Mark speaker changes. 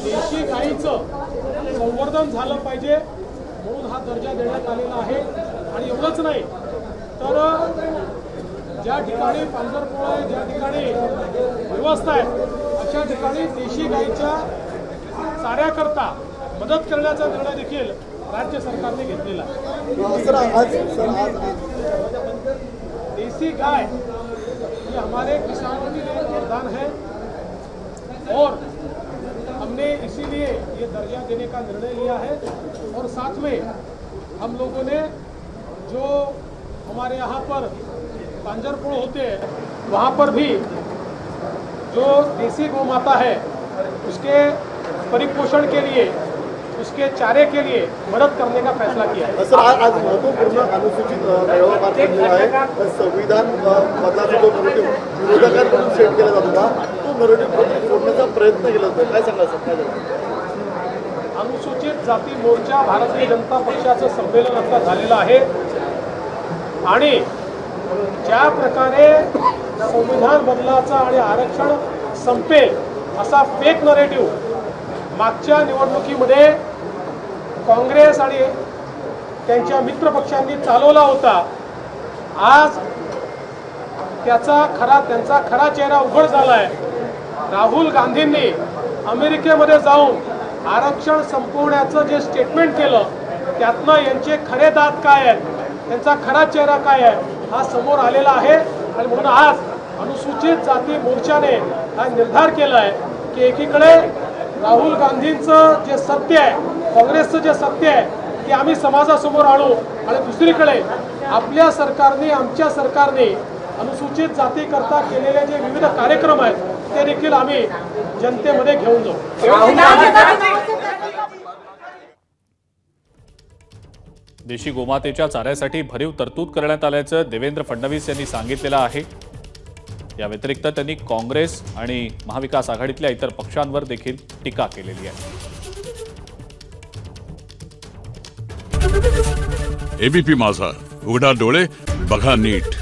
Speaker 1: देशी गाईचं संवर्धन झालं पाहिजे म्हणून हा दर्जा देण्यात आलेला आहे। आणि एवढंच नाही तर ज्या ठिकाणी पांढरपोळे, ज्या ठिकाणी व्यवस्था आहे अशा ठिकाणी देशी गाईच्या चाऱ्याकरता मदत करण्याचा निर्णय देखील राज्य सरकारने घेतलेला आहे। देसी गाय ये हमारे किसानों के लिए वरदान है और हमने इसीलिए ये दर्जा देने का निर्णय लिया है। और साथ में हम लोगों ने जो हमारे यहाँ पर पांजरपुर होते हैं वहाँ पर भी जो देसी गौ माता है उसके परिपोषण के लिए, उसके चारे के लिए मदद करने का फैसला किया है।
Speaker 2: सर आज महत्वपूर्ण अनुसूचित आयोगामार्फत आहे संविधान मताचा जो नरेटिव्ह विरोधकांकडून सेट केला जात होता तो नरेटिव्ह फोडण्याचा प्रयत्न केला जातो, काय सांगा सर? काय झालं?
Speaker 1: अनुसूचित जाती मोर्चा भारतीय जनता पक्षाचं संमेलन आता झालेलं आहे आणि ज्या प्रकारे संविधान बदलाचा आणि आरक्षण संपेल असा फेक नरेटिव्ह मागच्या निवडणुकीमध्ये काँग्रेस आणि त्यांच्या मित्र पक्षांनी चालवला होता, आज त्यांचा खरा चेहरा उघड झालाय। राहुल गांधींनी अमेरिकेमध्ये जाऊन आरक्षण संपवण्याचं जे स्टेटमेंट केलं त्यातनं यांचे खरे दात काय आहेत, त्यांचा खरा चेहरा काय आहे हा समोर आलेला आहे। आणि म्हणून आज अनुसूचित जाती मोर्चाने हा निर्धार केला आहे की एकीकडे राहुल गांधींचं जे सत्य आहे, काँग्रेसचं जे सत्य आहे ते आम्ही समाजासमोर आणू आणि दुसरीकडे आपल्या सरकारने, आमच्या सरकारने अनुसूचित जातीकरता केलेले जे विविध कार्यक्रम आहेत ते देखील आम्ही जनतेमध्ये घेऊन जाऊ।
Speaker 3: देशी गोमातेच्या चाऱ्यासाठी भरीव तरतूद करण्यात आल्याचं देवेंद्र फडणवीस यांनी सांगितलेलं आहे। या व्यतिरिक्त त्यांनी काँग्रेस आणि महाविकास आघाडीतल्या इतर पक्षांवर देखील टीका केलेली आहे।
Speaker 4: एबीपी माझा, उघडा डोळे बघा नीट।